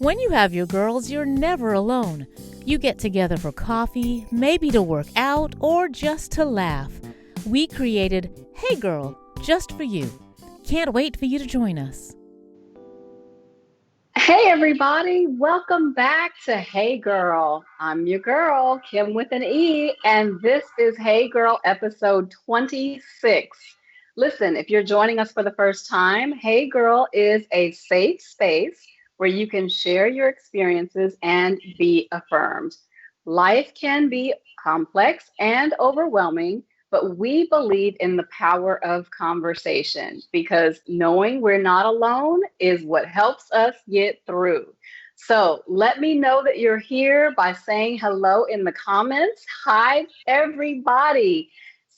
When you have your girls, you're never alone. You get together for coffee, maybe to work out, or just to laugh. We created Hey Girl, just for you. Can't wait for you to join us. Hey everybody, welcome back to Hey Girl. I'm your girl, Kim with an E, and this is Hey Girl episode 26. Listen, if you're joining us for the first time, Hey Girl is a safe space where you can share your experiences and be affirmed. Life can be complex and overwhelming, but we believe in the power of conversation because knowing we're not alone is what helps us get through. So let me know that you're here by saying hello in the comments. Hi, everybody.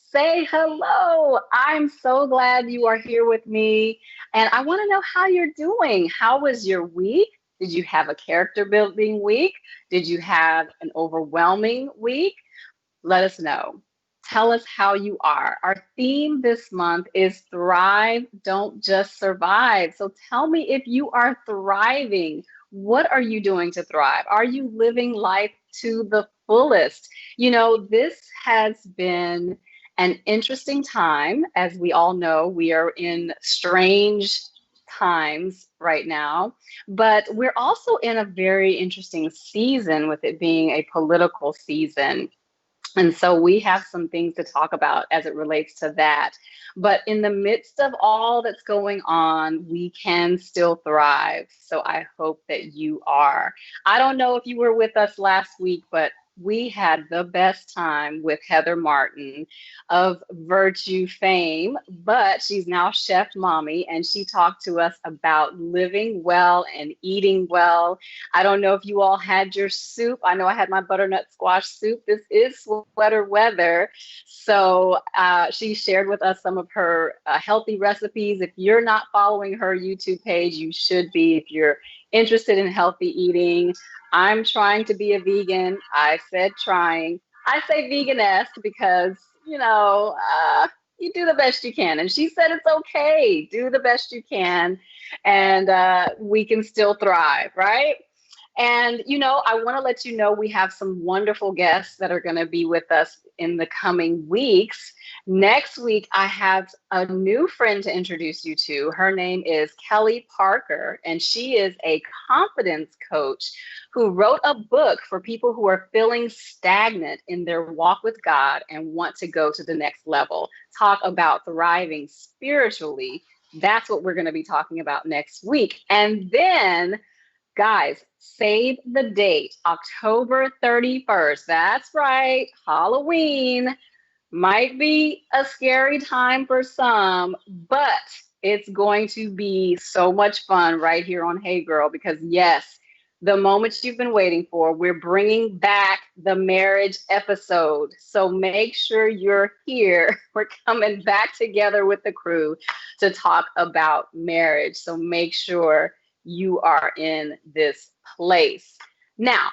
Say hello. I'm so glad you are here with me. And I want to know how you're doing. How was your week? Did you have a character building week? Did you have an overwhelming week? Let us know. Tell us how you are. Our theme this month is Thrive, Don't Just Survive. So tell me if you are thriving. What are you doing to thrive? Are you living life to the fullest? This has been an interesting time. As we all know, we are in strange times right now, but we're also in a very interesting season with it being a political season. And so we have some things to talk about as it relates to that. But in the midst of all that's going on, we can still thrive. So I hope that you are. I don't know if you were with us last week, but we had the best time with Heather Martin of Virtue fame, but she's now Chef Mommy, and she talked to us about living well and eating well. I don't know if you all had your soup. I know I had my butternut squash soup. This is sweater weather. So she shared with us some of her healthy recipes. If you're not following her YouTube page, you should be if you're interested in healthy eating. I'm trying to be a vegan. I said trying. I say vegan-esque because, you do the best you can. And she said it's okay. Do the best you can. And we can still thrive, right? And, I want to let you know we have some wonderful guests that are going to be with us in the coming weeks. Next week, I have a new friend to introduce you to. Her name is Kelly Parker, and she is a confidence coach who wrote a book for people who are feeling stagnant in their walk with God and want to go to the next level. Talk about thriving spiritually. That's what we're going to be talking about next week. And then, guys, save the date, October 31st. That's right, Halloween might be a scary time for some, but it's going to be so much fun right here on Hey Girl because, yes, the moment you've been waiting for, we're bringing back the marriage episode. So make sure you're here. We're coming back together with the crew to talk about marriage. So make sure you are in this place. Now,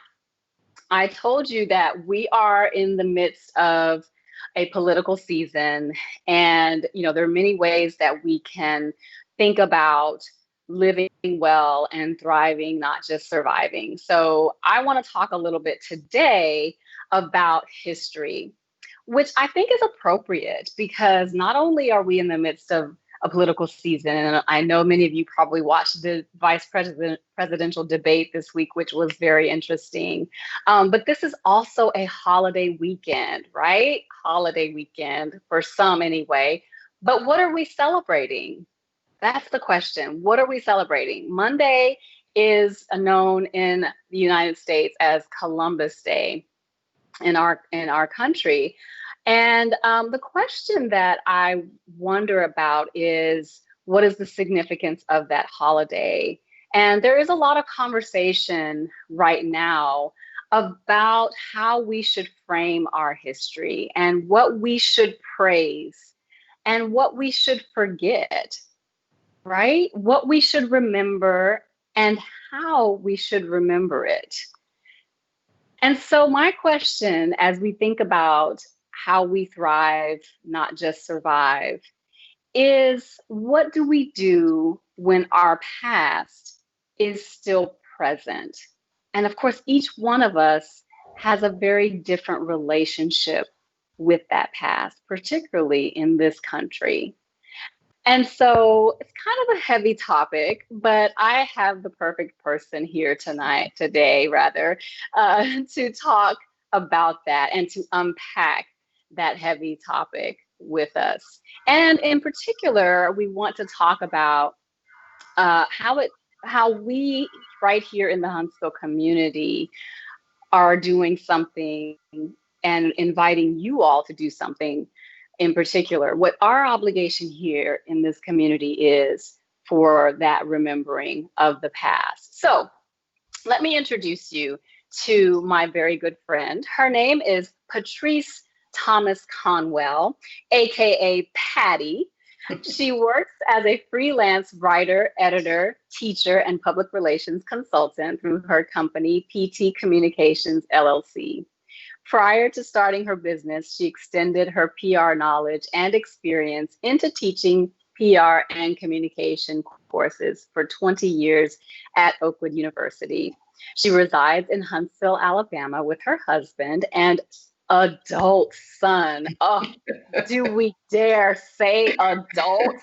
I told you that we are in the midst of a political season, and there are many ways that we can think about living well and thriving, not just surviving. So I want to talk a little bit today about history, which I think is appropriate because not only are we in the midst of a political season, and I know many of you probably watched the presidential debate this week, which was very interesting. But this is also a holiday weekend, right? Holiday weekend for some anyway. But what are we celebrating? That's the question. What are we celebrating? Monday is known in the United States as Columbus Day in our country. And the question that I wonder about is what is the significance of that holiday? And there is a lot of conversation right now about how we should frame our history and what we should praise and what we should forget, right? What we should remember and how we should remember it. And so, my question as we think about how we thrive, not just survive, is what do we do when our past is still present. And of course, each one of us has a very different relationship with that past, particularly in this country. And so it's kind of a heavy topic, but I have the perfect person here today, rather, to talk about that and to unpack that heavy topic with us. And in particular, we want to talk about uh, how it, how we right here in the Huntsville community are doing something and inviting you all to do something in particular. What our obligation here in this community is for that remembering of the past. So let me introduce you to my very good friend. Her name is Patrice Thomas Conwell, aka Patti. She works as a freelance writer, editor, teacher, and public relations consultant through her company, PT Communications LLC. Prior to starting her business, she extended her PR knowledge and experience into teaching PR and communication courses for 20 years at Oakwood University. She resides in Huntsville, Alabama with her husband and adult son. Oh, do we dare say adult?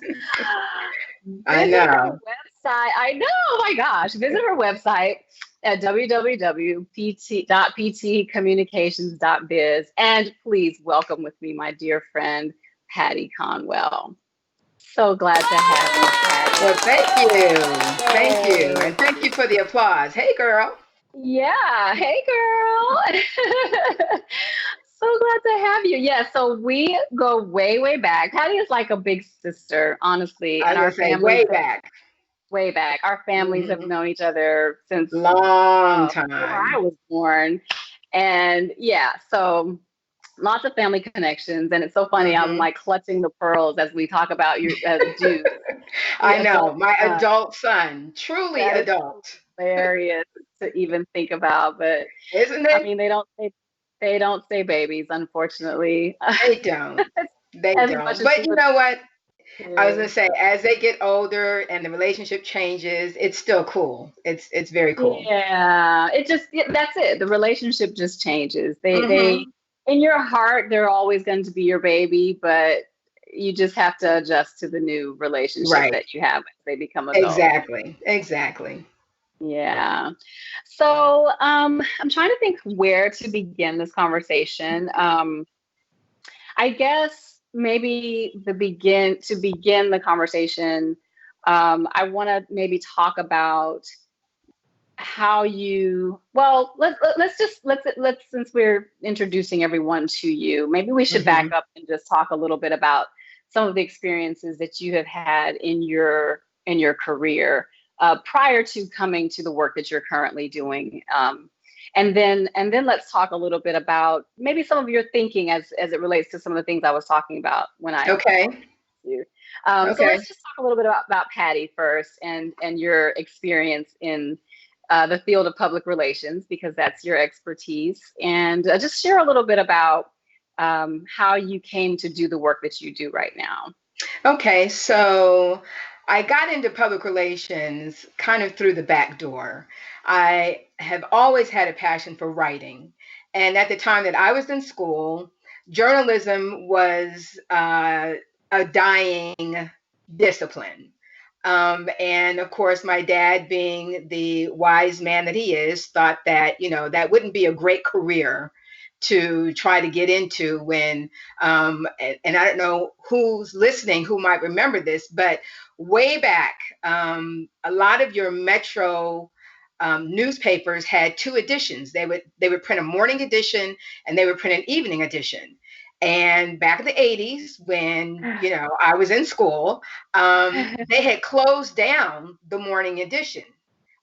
I Visit her know. website. I know, oh my gosh. Visit her website at www.ptcommunications.biz. And please welcome with me my dear friend, Patti Conwell. So glad to have you, Well, Patti. thank you. Thank you. Yay. And thank you for the applause. Hey, girl. Yeah. Hey, girl. So glad to have you. Yeah, so we go way, way back. Patty is like a big sister, honestly, I and was our going to say families way have back. way back. Our families have Hmm. known each other since Long before I time. was born. And yeah, so lots of family connections. And it's so funny. I'm Hmm. like clutching the pearls as we talk about your Jude, the I know. adult My son. adult son, truly That is adult, hilarious to even think about. But isn't I it? mean, they don't say babies, unfortunately, They don't. They as much don't. as But we you would know what? I was to. going to say, as they get older and the relationship changes, it's still cool. It's very cool. Yeah, it just that's it. The relationship just changes. They Hmm. in your heart they're always going to be your baby, but you just have to adjust to the new relationship Right. that you have as they become adults. Exactly. Exactly. Yeah. So, I'm trying to think where to begin this conversation. I guess maybe to begin the conversation, I want to maybe talk about how you let's since we're introducing everyone to you, maybe we should back Hmm. up and just talk a little bit about some of the experiences that you have had in your career prior to coming to the work that you're currently doing, and then let's talk a little bit about maybe some of your thinking as it relates to some of the things I was talking about when I Okay. you. So Okay. let's just talk a little bit about Patty first and your experience in the field of public relations, because that's your expertise. And just share a little bit about how you came to do the work that you do right now. Okay. So I got into public relations kind of through the back door. I have always had a passion for writing. And at the time that I was in school, journalism was a dying discipline. And of course, my dad, being the wise man that he is, thought that, that wouldn't be a great career to try to get into when, and I don't know who's listening who might remember this, but way back, a lot of your metro newspapers had two editions. They would print a morning edition and they would print an evening edition. And back in the 80s, when I was in school, they had closed down the morning edition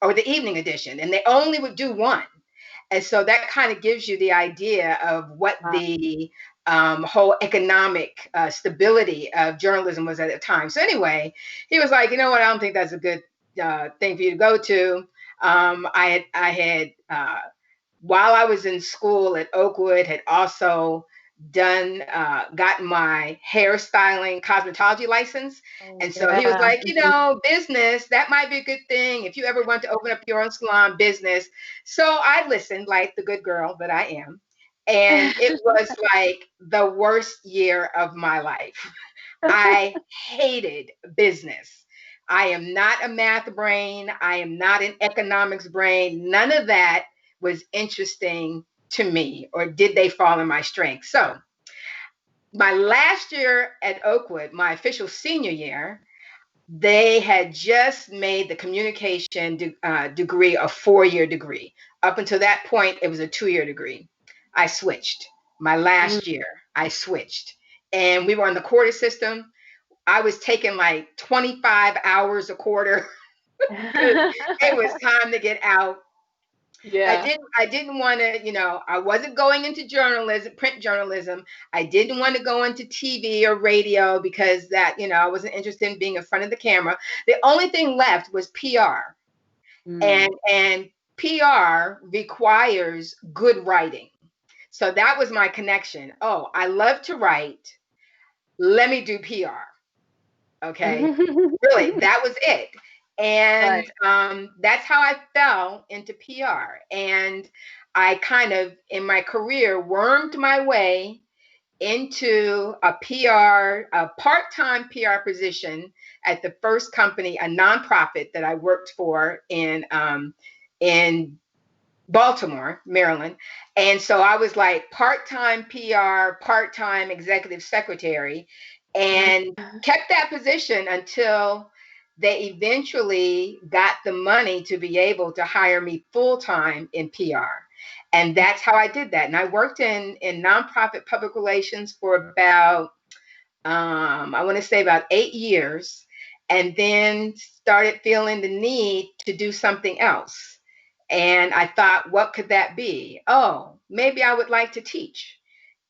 or the evening edition, and they only would do one. And so that kind of gives you the idea of what Wow. the whole economic stability of journalism was at the time. So anyway, he was like, you know what? I don't think that's a good thing for you to go to. I had while I was in school at Oakwood, had also gotten my hairstyling cosmetology license. Oh, And so he was yeah. like, business, that might be a good thing if you ever want to open up your own salon business. So I listened like the good girl that I am. And it was like the worst year of my life. I hated business. I am not a math brain. I am not an economics brain. None of that was interesting to me, or did they fall in my strength? So my last year at Oakwood, my official senior year, they had just made the communication degree a 4-year degree. Up until that point, it was a 2-year degree. I switched. My last year, I switched. And we were on the quarter system. I was taking like 25 hours a quarter because it was time to get out. Yeah. I didn't want to, I wasn't going into journalism, print journalism. I didn't want to go into TV or radio because that, I wasn't interested in being in front of the camera. The only thing left was PR. And PR requires good writing. So that was my connection. Oh, I love to write. Let me do PR. Okay. Really, that was it. And Right. that's how I fell into PR. And I kind of, in my career, wormed my way into a part-time PR position at the first company, a nonprofit that I worked for in Baltimore, Maryland. And so I was like part-time PR, part-time executive secretary, and kept that position until they eventually got the money to be able to hire me full-time in PR. And that's how I did that. And I worked in nonprofit public relations for about, I want to say about 8 years, and then started feeling the need to do something else. And I thought, what could that be? Oh, maybe I would like to teach.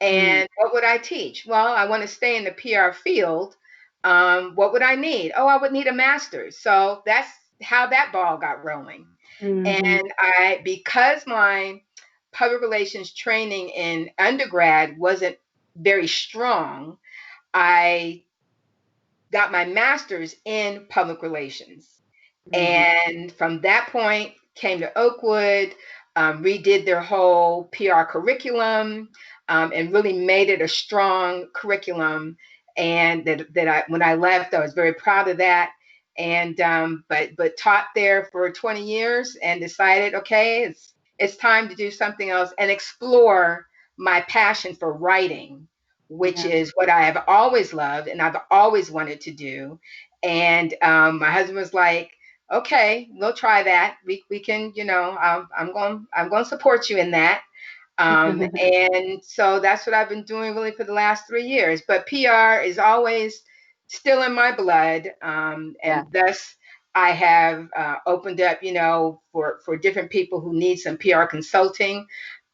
And what would I teach? Well, I want to stay in the PR field. What would I need? Oh, I would need a master's. So that's how that ball got rolling. Mhm. And because my public relations training in undergrad wasn't very strong, I got my master's in public relations. Mhm. And from that point, came to Oakwood, redid their whole PR curriculum, and really made it a strong curriculum. And when I left, I was very proud of that. And but taught there for 20 years and decided, okay, it's time to do something else and explore my passion for writing, which Yeah. is what I have always loved and I've always wanted to do. And my husband was like, okay, we'll try that. We can, I'm going to support you in that. And so that's what I've been doing really for the last 3 years. But PR is always still in my blood, Yeah. and thus I have opened up, for different people who need some PR consulting.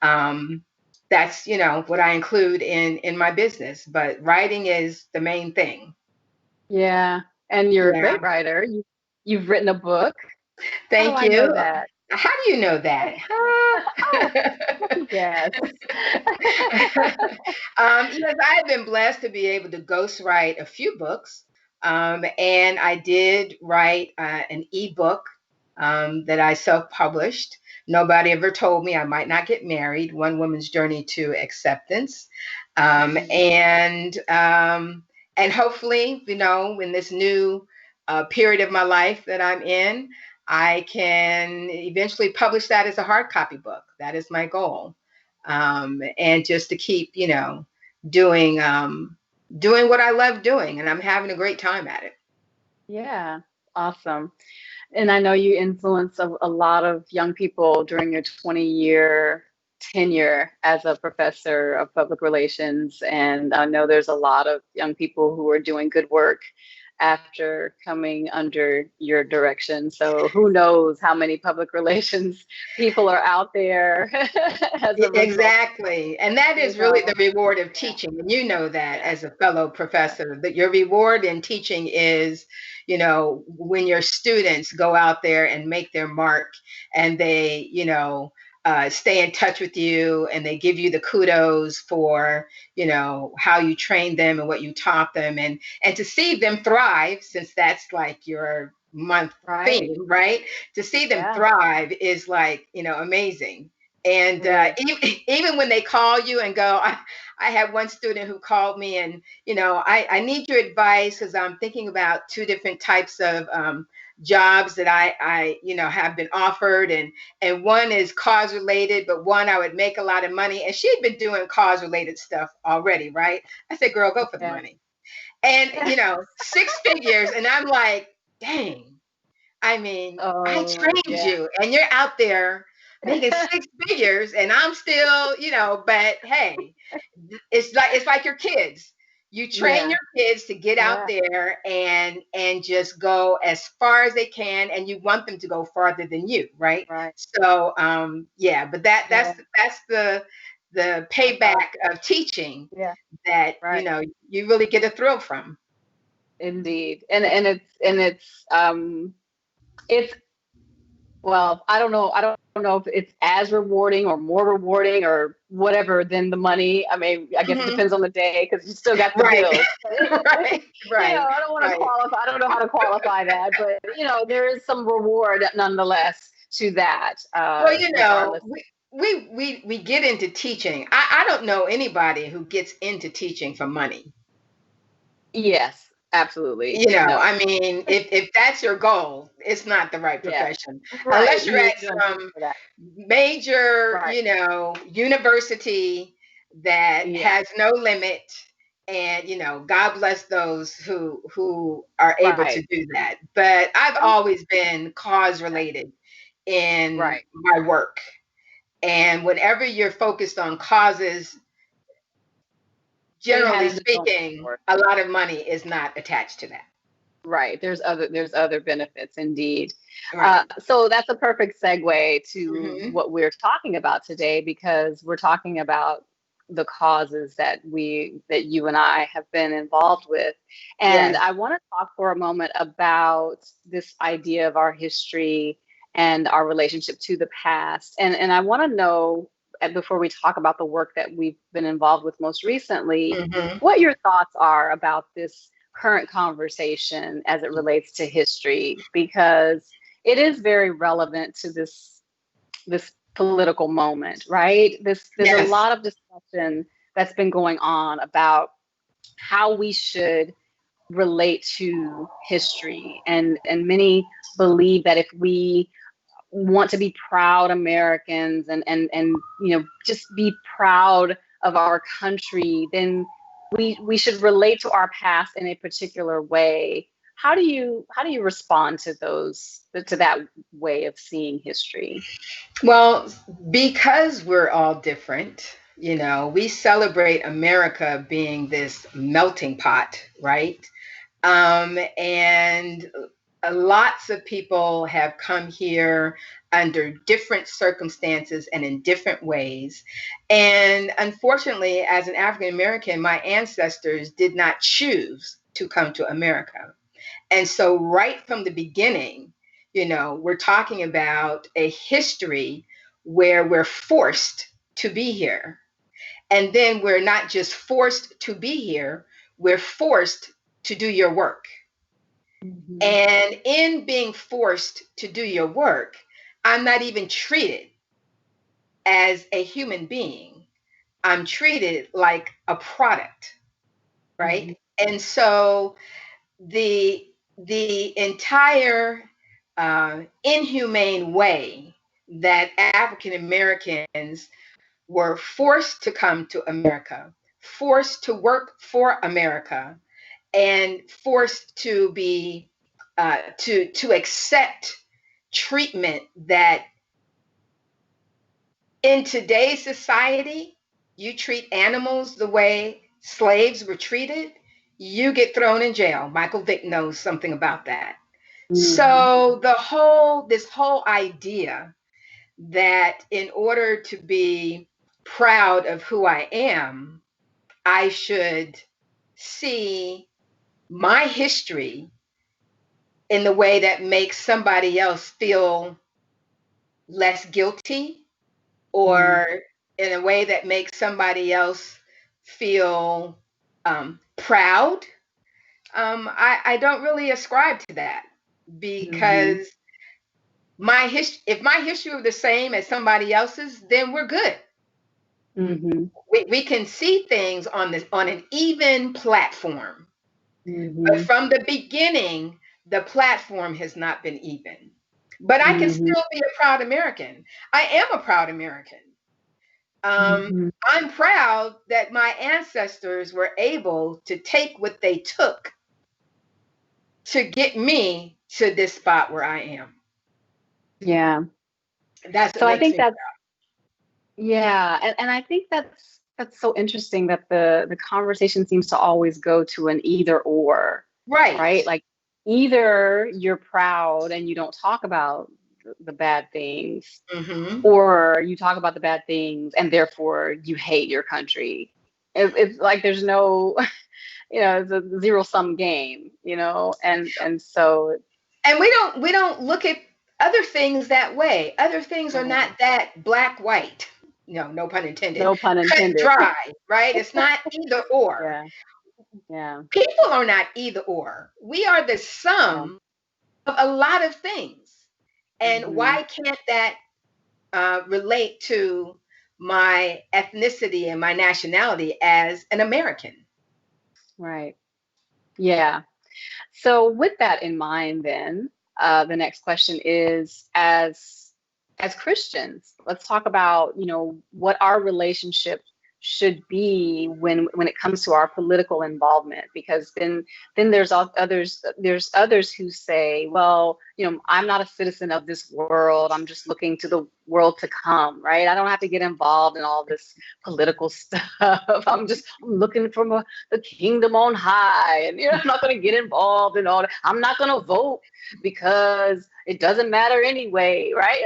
Um, that's what I include in my business. But writing is the main thing. Yeah. And you're a Yeah. great writer. You've written a book. How do Thank I know you. that? How do you know that? Oh, let me guess. Yes, I've been blessed to be able to ghostwrite a few books. And I did write an ebook that I self-published. Nobody ever told me I might not get married. One Woman's Journey to Acceptance. Um, Mhm. and um, and hopefully, in this new period of my life that I'm in, I can eventually publish that as a hard copy book. That is my goal. And just to keep, doing doing what I love doing, and I'm having a great time at it. Yeah. Awesome. And I know you influenced a lot of young people during your 20-year tenure as a professor of public relations. And I know there's a lot of young people who are doing good work after coming under your direction. So who knows how many public relations people are out there as a result of what, Exactly. And that you is really the know. reward of Yeah, teaching. And you know that yeah, as a fellow yeah, professor, that your reward in teaching is, when your students go out there and make their mark and they, stay in touch with you, and they give you the kudos for, how you train them and what you taught them, and to see them thrive, since that's like your month Right. theme, right? To see them Yeah. thrive is like, amazing. And It is. even when they call you and go, I had one student who called me and, I need your advice because I'm thinking about two different types of jobs that I have been offered, and one is cause related, but one I would make a lot of money. And she'd been doing cause related stuff already, right? I said, girl, go for the Yeah. money. And, 6 figures. And I'm like, dang. I mean, I Oh, trained yeah. you and you're out there making 6 figures and I'm still, but hey, it's like your kids. You train Yeah. your kids to get out Yeah. there and just go as far as they can, and you want them to go farther than you, right? Right. So yeah, but that's Yeah. that's the That's payback awesome. of teaching Yeah. that Right. you really get a thrill from. Indeed. And it's well, I don't know if it's as rewarding or more rewarding or whatever than the money. I mean, I guess it Mhm. depends on the day because you still got the Right. bills. Right, right, I don't want to right. qualify. I don't know how to qualify that, but there is some reward nonetheless to that, Well, regardless. we get into teaching. I don't know anybody who gets into teaching for money. Yes, absolutely. No. I mean, if that's your goal, it's not the right Yeah. profession. Right. Unless you're You at don't do it some for that. major, Right. university that Yeah. has no limit. And, God bless those who are able to Right. do that. But I've always been cause related in Right. my work. And whenever you're focused on causes, It generally has its own speaking, reward. a lot of money is not attached to that. Right. There's other benefits indeed. Right. So that's a perfect segue to Hmm. what we're talking about today because we're talking about the causes that you and I have been involved with. And Yes. I want to talk for a moment about this idea of our history and our relationship to the past. And I want to know, before we talk about the work that we've been involved with most recently, Hmm. what your thoughts are about this current conversation as it relates to history, because it is very relevant to this political moment, right? There's a Yes. lot of discussion that's been going on about how we should relate to history, and many believe that if we want to be proud Americans and just be proud of our country, then we should relate to our past in a particular way. How do you respond to that way of seeing history? Well, because we're all different, we celebrate America being this melting pot, right? And lots of people have come here under different circumstances and in different ways. And unfortunately, as an African American, my ancestors did not choose to come to America. And so, right from the beginning, we're talking about a history where we're forced to be here. And then we're not just forced to be here, we're forced to do your work. Mhm. And in being forced to do your work, I'm not even treated as a human being. I'm treated like a product, Mhm. right? And so the entire inhumane way that African Americans were forced to come to America, forced to work for America, and forced to be to accept treatment that in today's society, you treat animals the way slaves were treated, you get thrown in jail. Michael Vick knows something about that. Mhm. So this whole idea that in order to be proud of who I am, I should see my history in the way that makes somebody else feel less guilty, or in a way that makes somebody else feel proud. I don't really ascribe to that, because if my history were the same as somebody else's, then we're good. We can see things on an even platform. But from the beginning, the platform has not been even. But I can still be a proud American. I am a proud American. I'm proud that my ancestors were able to take what they took to get me to this spot where I am. Yeah. That's So what I makes think me that's, proud. yeah. And I think that's so interesting that the conversation seems to always go to an either or, Right. right? Like either you're proud and you don't talk about the bad things, or you talk about the bad things and therefore you hate your country. It's like there's no, it's a zero-sum game, and so. And we don't look at other things that way. Other things are not that black white. No pun intended. No pun Cut intended. dry, right? It's not either or. Yeah. People are not either or. We are the sum of a lot of things. And why can't that relate to my ethnicity and my nationality as an American? Right. Yeah. So with that in mind, then the next question is, as Christians, let's talk about what our relationship should be when it comes to our political involvement, because then there's others who say, well, I'm not a citizen of this world, I'm just looking to the world to come, right? I don't have to get involved in all this political stuff. I'm looking from the kingdom on high, and I'm not going to get involved in all that. I'm not going to vote because it doesn't matter anyway, right?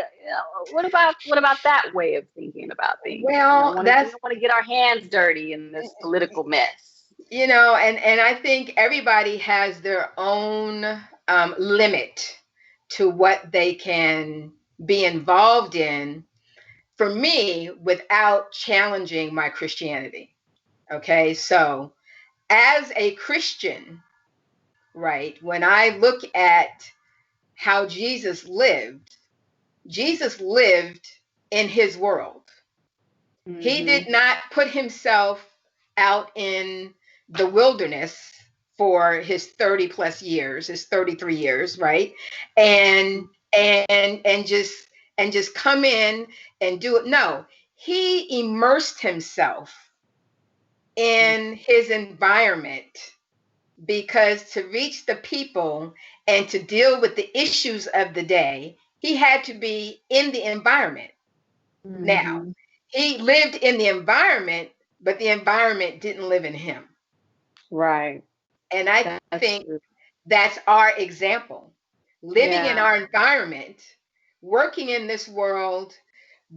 What about that way of thinking about things? Well, we don't want to get our hands dirty in this political mess. And I think everybody has their own limit to what they can be involved in, for me, without challenging my Christianity. Okay, so as a Christian, right, when I look at how Jesus lived in his world. He did not put himself out in the wilderness for his 30 plus years, his 33 years, right? And just come in and do it. No, he immersed himself in his environment, because to reach the people and to deal with the issues of the day, he had to be in the environment. Now, he lived in the environment, but the environment didn't live in him. Right. And I think that's our example. Living in our environment, working in this world,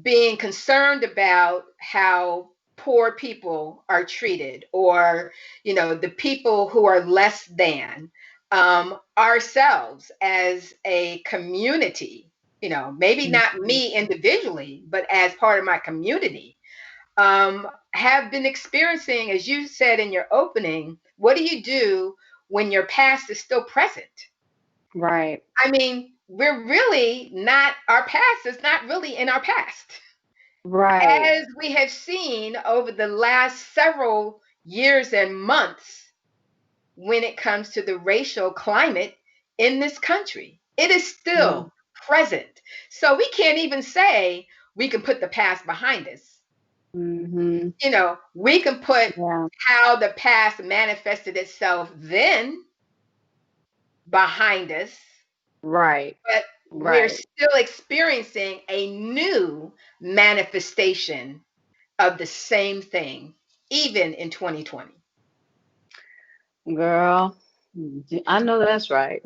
being concerned about how poor people are treated, or the people who are less than, ourselves as a community, maybe not me individually, but as part of my community, have been experiencing, as you said in your opening, what do you do when your past is still present? Right. I mean, our past is not really in our past. Right. As we have seen over the last several years and months, when it comes to the racial climate in this country, it is still present. So we can't even say we can put the past behind us. We can put how the past manifested itself then behind us. Right. But we're still experiencing a new manifestation of the same thing, even in 2020. Girl, I know that's right.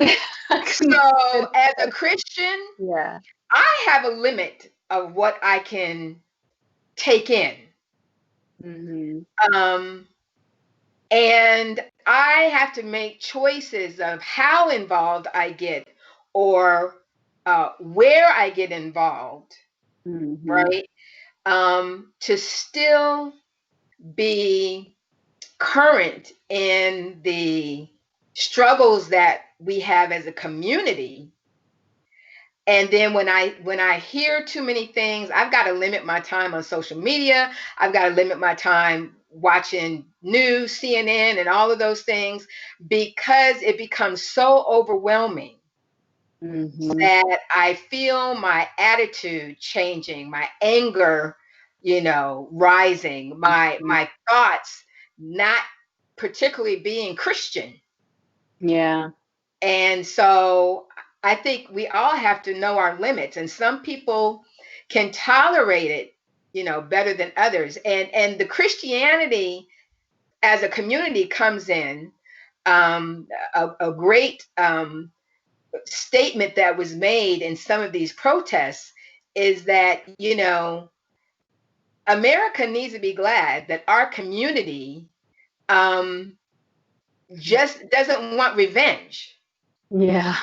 So as a Christian, yeah, I have a limit of what I can take in. And I have to make choices of how involved I get, or where I get involved, right? to still be current in the struggles that we have as a community. And then when I hear too many things, I've got to limit my time on social media. I've got to limit my time watching news, CNN, and all of those things, because it becomes so overwhelming that I feel my attitude changing, my anger, rising, my thoughts not particularly being Christian. Yeah. And so I think we all have to know our limits, and some people can tolerate it, better than others. And the Christianity as a community comes in. A great statement that was made in some of these protests is that, America needs to be glad that our community just doesn't want revenge. Yeah.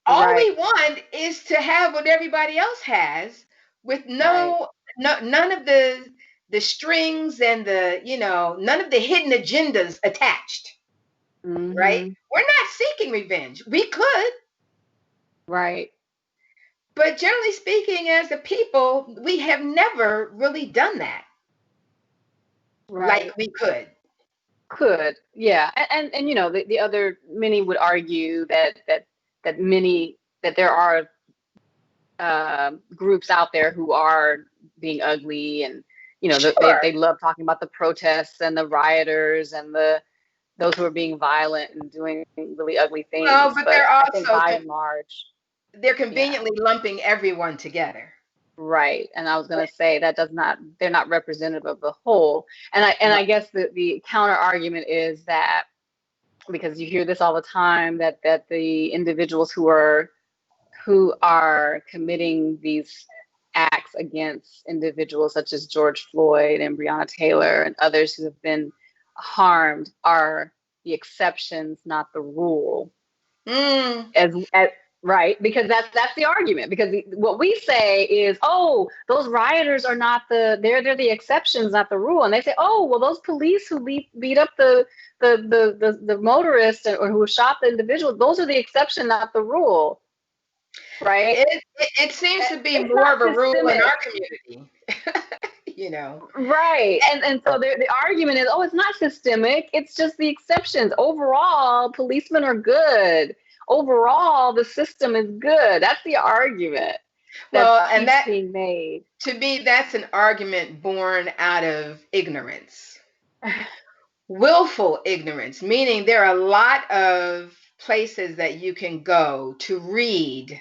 All Right. we want is to have what everybody else has, with none of the strings and none of the hidden agendas attached. Right? We're not seeking revenge. We could. Right. But generally speaking, as a people, we have never really done that. Right. Like we could. Yeah. And the other, many would argue that there are groups out there who are being ugly, and Sure. they love talking about the protests and the rioters and those who are being violent and doing really ugly things. No, but they're I think also by and large, they're conveniently lumping everyone together. Right. And I was going to say they're not representative of the whole. And I guess the counter argument is that, because you hear this all the time, that the individuals who are committing these acts against individuals such as George Floyd and Breonna Taylor and others who have been harmed are the exceptions, not the rule. Right, because that's the argument. Because what we say is, oh, those rioters are not they're the exceptions, not the rule. And they say, oh, well, those police who beat up the motorist or who shot the individual, those are the exception, not the rule. Right. It seems to be more of a rule in our community. Right. And so the argument is, oh, it's not systemic. It's just the exceptions. Overall, policemen are good. Overall, the system is good. That's the argument that's being made. To me, that's an argument born out of ignorance. Willful ignorance, meaning there are a lot of places that you can go to read.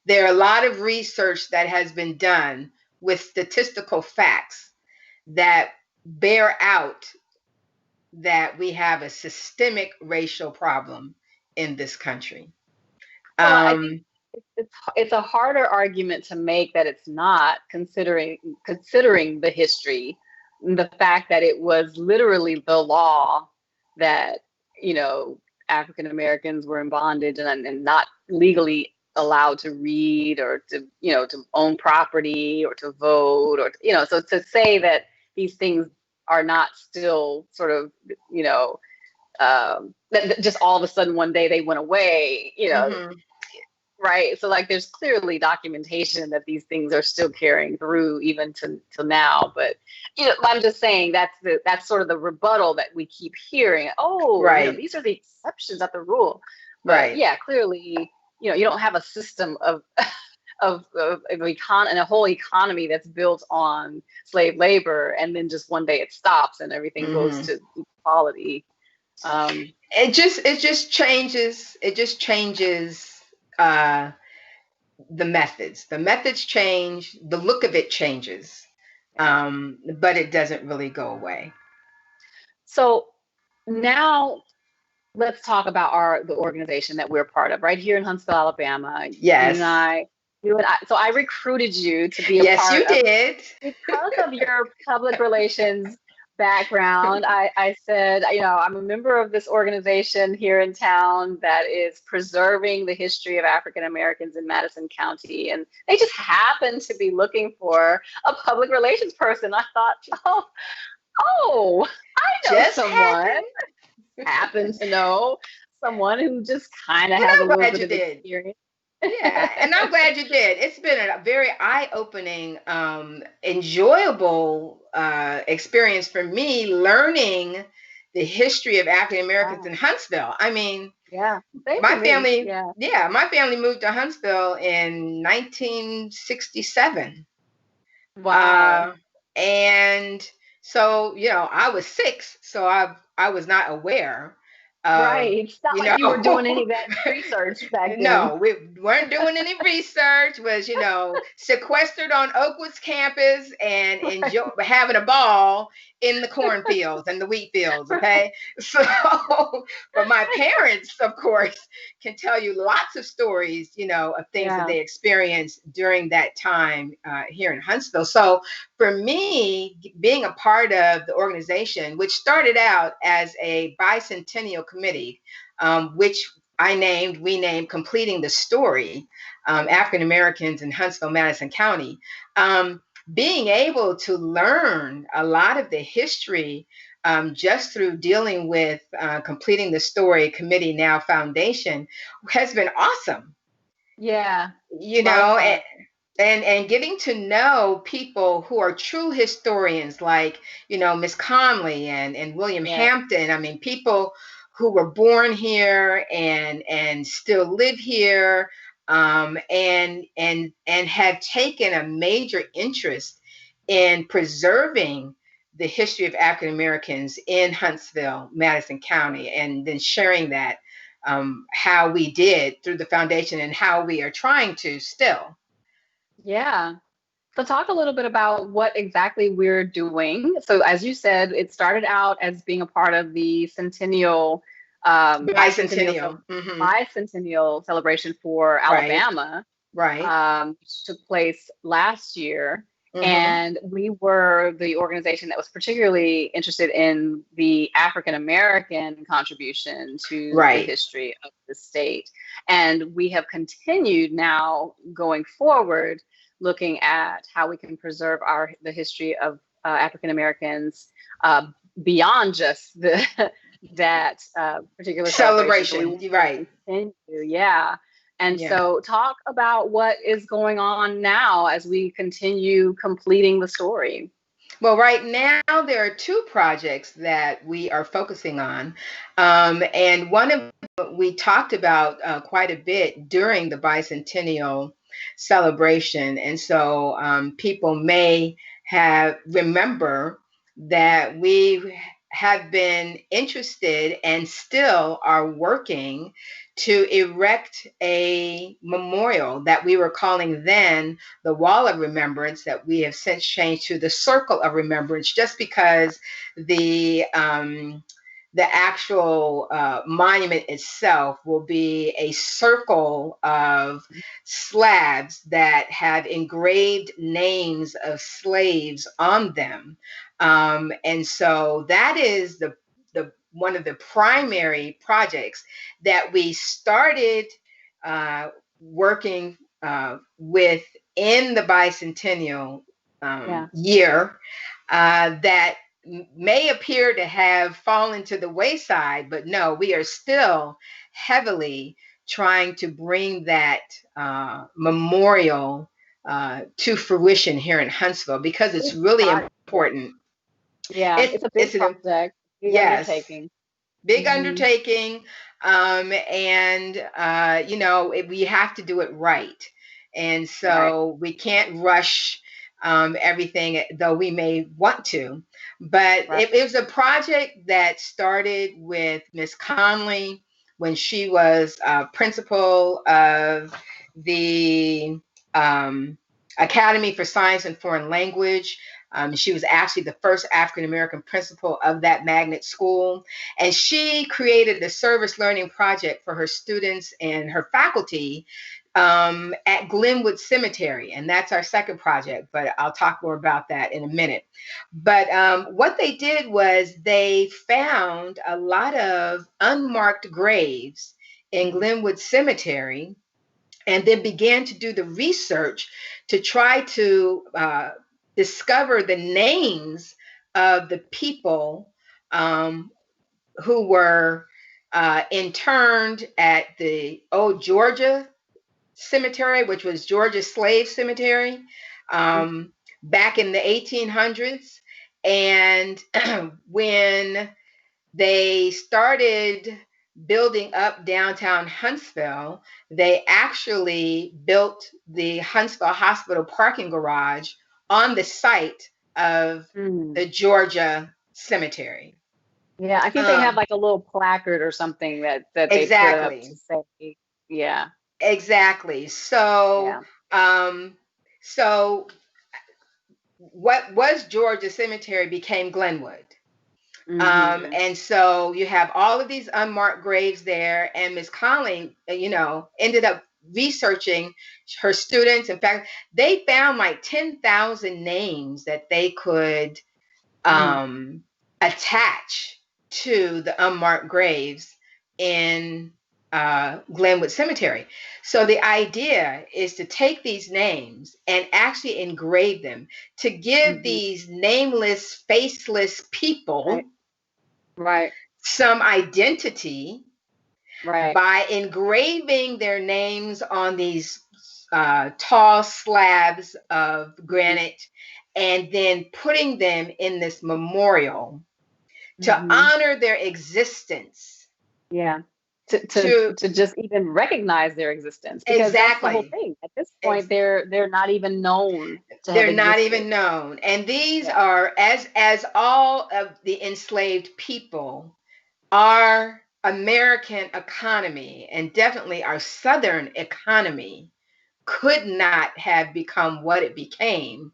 There are a lot of research that has been done with statistical facts that bear out that we have a systemic racial problem in this country. Well, I think it's a harder argument to make that it's not, considering the history, the fact that it was literally the law that African Americans were in bondage and not legally allowed to read or to own property or to vote, or so to say that these things are not still sort of that just all of a sudden one day they went away, right? So like there's clearly documentation that these things are still carrying through even to now. But I'm just saying that's sort of the rebuttal that we keep hearing. Oh, right. These are the exceptions, not the rule. But right. Yeah, clearly, you don't have a system of and a whole economy that's built on slave labor, and then just one day it stops and everything goes to equality. It just changes the methods change, the look of it changes, but it doesn't really go away. So now let's talk about the organization that we're part of right here in Huntsville, Alabama. Yes. You and I. So I recruited you to be a part of. Yes, you did. Because of your public relations background, I said, I'm a member of this organization here in town that is preserving the history of African Americans in Madison County. And they just happened to be looking for a public relations person. I thought, oh, I know Just someone, happened. happen to know someone who just kind of Well, has a I'm little glad bit you of did. experience. Yeah, and I'm glad you did. It's been a very eye-opening, enjoyable experience for me learning the history of African Americans in Wow. Huntsville. I mean, Yeah. Same for my me. family, Yeah. yeah, my family moved to Huntsville in 1967. Wow. Uh, and so, I was 6, so I was not aware of, Right. It's not you like you were doing know, any of that research back then. no, we weren't doing any research, was, sequestered on Oakwood's campus and enjoy having a ball in the cornfields and the wheat fields. Okay. So, but my parents, of course, can tell you lots of stories, of things that Yeah. they experienced during that time here in Huntsville. So for me, being a part of the organization, which started out as a bicentennial committee, which we named Completing the Story, African Americans in Huntsville-Madison County. Being able to learn a lot of the history just through dealing with Completing the Story Committee, now Foundation, has been awesome. Yeah. You A lot of know, fun. and getting to know people who are true historians like Miss Conley and William Yeah. Hampton. I mean, people who were born here and still live here, and have taken a major interest in preserving the history of African Americans in Huntsville, Madison County, and then sharing that, how we did through the foundation and how we are trying to still. Yeah. So talk a little bit about what exactly we're doing. So as you said, it started out as being a part of the centennial, Bicentennial. Hmm. bicentennial celebration for Right. Alabama, Right. which took place last year. Hmm. And we were the organization that was particularly interested in the African American contribution to the Right. history of the state. And we have continued now going forward, looking at how we can preserve the history of African Americans uh, beyond just the that particular celebration. So we Celebration. want You're to right. continue, yeah. And Yeah. so, talk about what is going on now as we continue completing the story. Well, right now there are two projects that we are focusing on, and one of we talked about quite a bit during the bicentennial celebration, and so people may have remember that we have been interested and still are working to erect a memorial that we were calling then the Wall of Remembrance, that we have since changed to the Circle of Remembrance, just because the actual monument itself will be a circle of slabs that have engraved names of slaves on them, and so that is the one of the primary projects that we started working with in the bicentennial Yeah. year, that may appear to have fallen to the wayside, but no, we are still heavily trying to bring that memorial to fruition here in Huntsville, because it's Big really project. important. Yeah, It's it's a big it's an project, big yes, undertaking. big Hmm. undertaking, and we have to do it right, and Right. so we can't rush everything, though we may want to. But Right. it was a project that started with Miss Conley when she was principal of the um, Academy for Science and Foreign Language. She was actually the first African American principal of that magnet school, and she created a service learning project for her students and her faculty at Glenwood Cemetery, and that's our second project, but I'll talk more about that in a minute. But what they did was they found a lot of unmarked graves in Glenwood Cemetery, and then began to do the research to try to discover the names of the people who were interned at the old Georgia Cemetery, which was Georgia Slave Cemetery, back in the 1800s. And when they started building up downtown Huntsville, they actually built the Huntsville Hospital parking garage on the site of the Georgia Cemetery. Yeah, I think they have like a little placard or something that they put up to say, yeah. Exactly. So, so what was Georgia Cemetery became Glenwood. And so you have all of these unmarked graves there, and Miss Conley, ended up researching her students. In fact, they found like 10,000 names that they could attach to the unmarked graves in Glenwood Cemetery. So the idea is to take these names and actually engrave them to give these nameless, faceless people some identity by engraving their names on these tall slabs of granite and then putting them in this memorial to honor their existence. Yeah. To just even recognize their existence, because that's the whole thing. At this point, they're not even known. They're not even known, and these are as all of the enslaved people. Our American economy, and definitely our Southern economy, could not have become what it became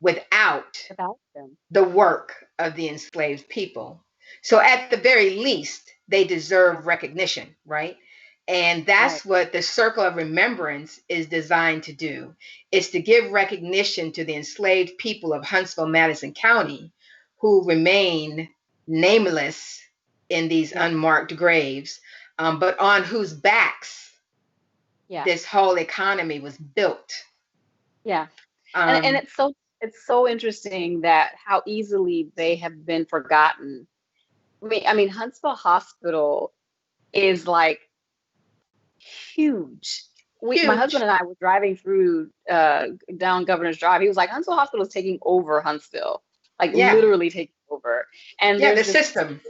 without them. The work of the enslaved people. So at the very least, they deserve recognition, right? And that's what the Circle of Remembrance is designed to do, is to give recognition to the enslaved people of Huntsville-Madison County who remain nameless in these unmarked graves, but on whose backs this whole economy was built. Yeah. And it's so interesting that how easily they have been forgotten. I mean, Huntsville Hospital is like huge. My husband and I were driving through down Governor's Drive. He was like, Huntsville Hospital is taking over Huntsville, like literally taking over. And the system.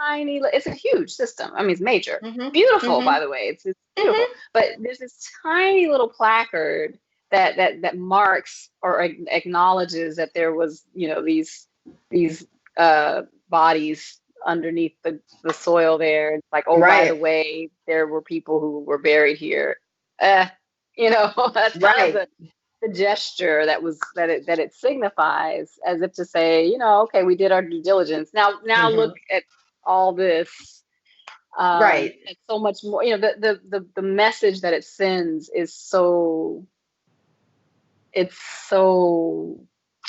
It's a huge system. I mean, it's major, beautiful, by the way. It's beautiful. But there's this tiny little placard that marks or acknowledges that there was, these bodies underneath the soil there. It's like, by the way, there were people who were buried here. That's kind of the gesture that it signifies, as if to say, okay, we did our due diligence. Now look at all this. And so much more. The message that it sends is so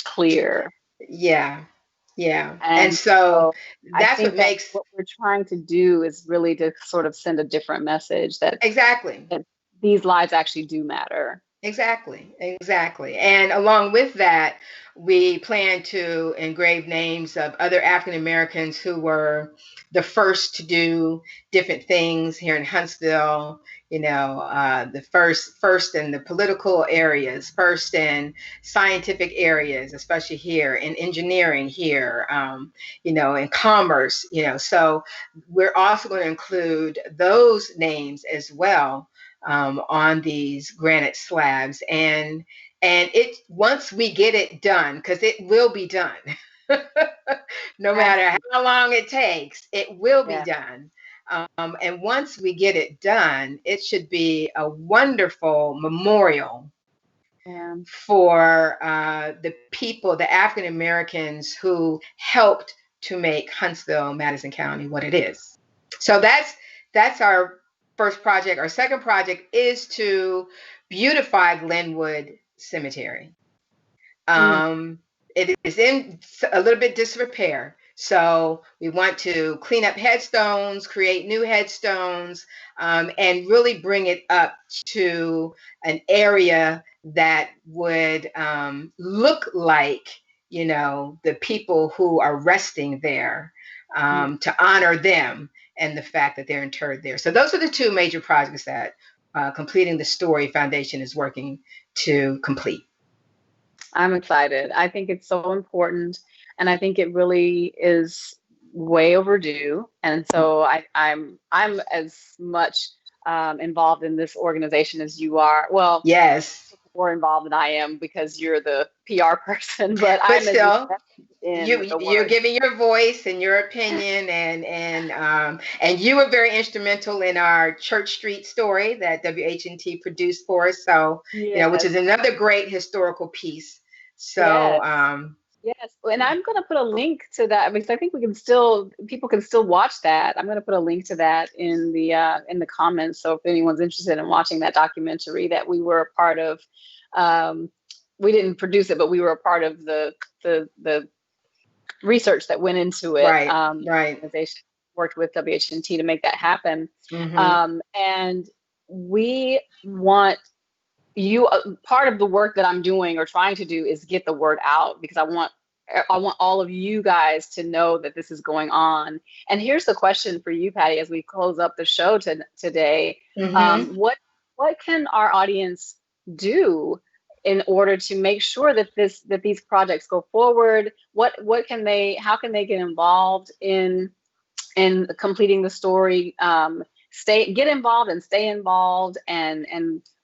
clear. Yeah. And so that's what makes what we're trying to do is really to sort of send a different message that that these lives actually do matter. Exactly. And along with that, we plan to engrave names of other African Americans who were the first to do different things here in Huntsville. The first in the political areas, first in scientific areas, especially here in engineering here, in commerce. So we're also going to include those names as well on these granite slabs, and it, once we get it done, because it will be done, no matter how long it takes, it will be done. And once we get it done, it should be a wonderful memorial for the people, the African Americans who helped to make Huntsville-Madison County what it is. So that's our first project. Our second project is to beautify Glenwood Cemetery. It is in a little bit disrepair. So we want to clean up headstones, create new headstones, and really bring it up to an area that would look like, the people who are resting there, to honor them and the fact that they're interred there. So those are the two major projects that Completing the Story Foundation is working to complete. I'm excited. I think it's so important, and I think it really is way overdue. And so I'm as much involved in this organization as you are. Well, yes, more involved than I am because you're the PR person, but but I'm as still, in the you're work. giving your voice and your opinion, and you were very instrumental in our Church Street story that WHNT produced for us. So which is Yes. another great historical piece. So Yes. Yes, and I'm going to put a link to that because I think people can still watch that. I'm going to put a link to that in the comments. So if anyone's interested in watching that documentary that we were a part of, we didn't produce it, but we were a part of the research that went into it. Right, The right. organization worked with WHNT to make that happen, Mm-hmm. and we want you part of the work that I'm doing or trying to do is get the word out because I want all of you guys to know that this is going on. And here's the question for you, Patti, as we close up the show today. Mm-hmm. What can our audience do in order to make sure that these projects go forward? How can they get involved in completing the story? Get involved and stay involved, and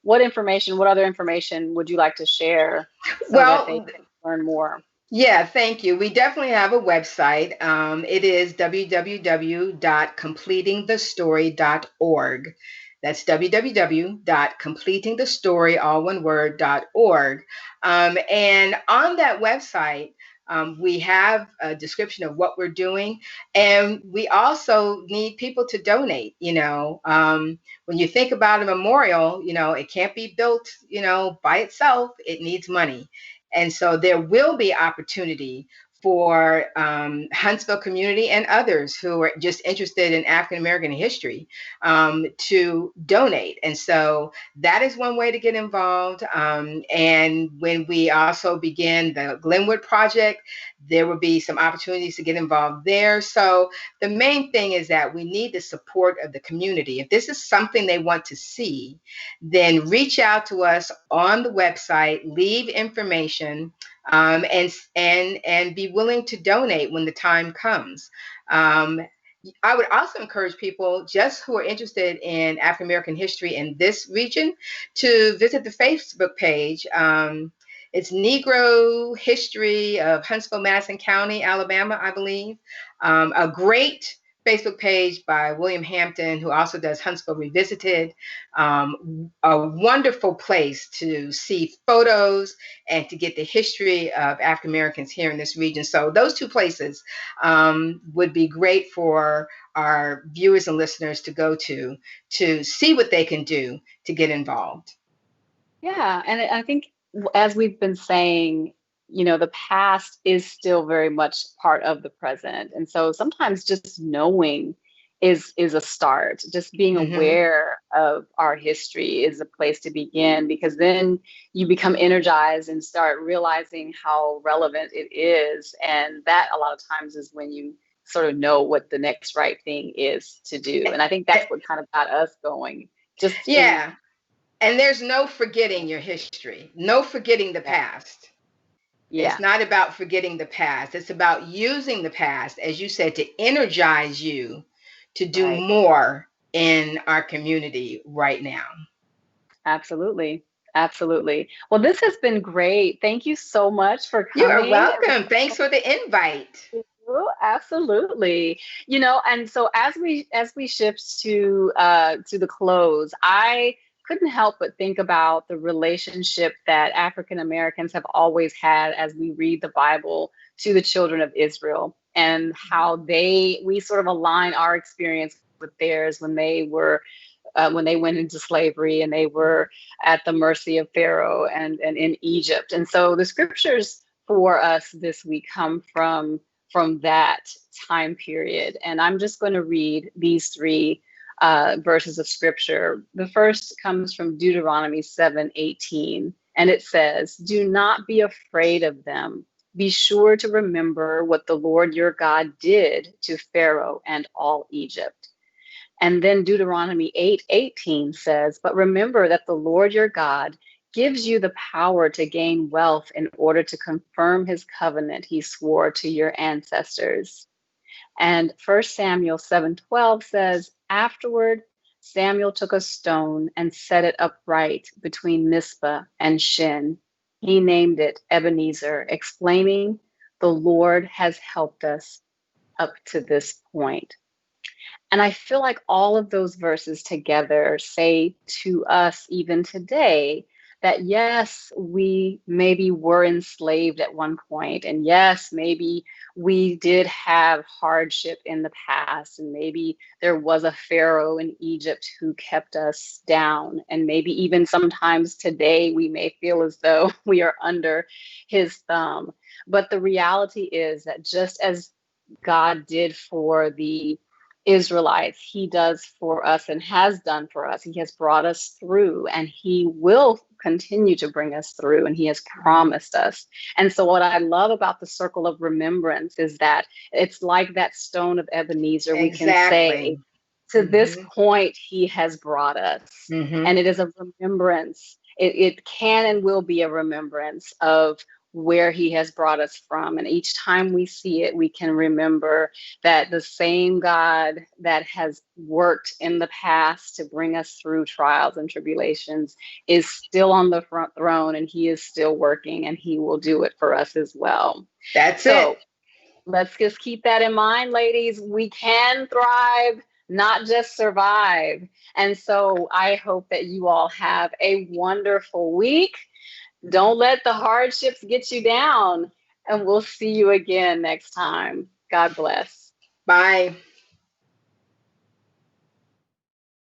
what other information would you like to share so that they can learn more? Yeah, thank you. We definitely have a website. It is www.completingthestory.org. That's www.completingthestory, all one word, .org. And on that website, we have a description of what we're doing. And we also need people to donate. When you think about a memorial, it can't be built, by itself. It needs money. And so there will be opportunity for Huntsville community and others who are just interested in African American history to donate. And so that is one way to get involved. And when we also begin the Glenwood project, there will be some opportunities to get involved there. So the main thing is that we need the support of the community. If this is something they want to see, then reach out to us on the website, leave information, and be willing to donate when the time comes. I would also encourage people just who are interested in African American history in this region to visit the Facebook page. It's Negro History of Huntsville-Madison County, Alabama, I believe. A great Facebook page by William Hampton, who also does Huntsville Revisited. A wonderful place to see photos and to get the history of African Americans here in this region. So those two places would be great for our viewers and listeners to go to see what they can do to get involved. Yeah, and I think as we've been saying, the past is still very much part of the present. And so sometimes just knowing is a start. Just being aware of our history is a place to begin, because then you become energized and start realizing how relevant it is. And that a lot of times is when you sort of know what the next right thing is to do. And I think that's what kind of got us going. And there's no forgetting your history, no forgetting the past. Yeah. It's not about forgetting the past. It's about using the past, as you said, to energize you to do more in our community right now. Absolutely. Absolutely. Well, this has been great. Thank you so much for coming. You are welcome. Thanks for the invite. Absolutely. And so as we shift to the close, I couldn't help but think about the relationship that African Americans have always had as we read the Bible to the children of Israel, and how we sort of align our experience with theirs when they were when they went into slavery and they were at the mercy of Pharaoh and in Egypt. And so the scriptures for us this week come from that time period. And I'm just going to read these three verses of scripture. The first comes from Deuteronomy 7:18, and it says, "Do not be afraid of them. Be sure to remember what the Lord your God did to Pharaoh and all Egypt." And then Deuteronomy 8:18 says, "But remember that the Lord your God gives you the power to gain wealth in order to confirm his covenant he swore to your ancestors." And 1 Samuel 7:12 says, "Afterward, Samuel took a stone and set it upright between Mizpah and Shin. He named it Ebenezer, explaining, 'The Lord has helped us up to this point.'" And I feel like all of those verses together say to us, even today, that yes, we maybe were enslaved at one point, and yes, maybe we did have hardship in the past, and maybe there was a Pharaoh in Egypt who kept us down, and maybe even sometimes today we may feel as though we are under his thumb. But the reality is that just as God did for the Israelites, he does for us and has done for us. He has brought us through, and he will continue to bring us through, and he has promised us. And so what I love about the circle of remembrance is that it's like that stone of Ebenezer. We can say, to this point, he has brought us. And it is a remembrance. It can and will be a remembrance of where he has brought us from. And each time we see it, we can remember that the same God that has worked in the past to bring us through trials and tribulations is still on the front throne, and he is still working, and he will do it for us as well. That's it. Let's just keep that in mind, ladies. We can thrive, not just survive. And so I hope that you all have a wonderful week. Don't let the hardships get you down, and we'll see you again next time. God bless. Bye.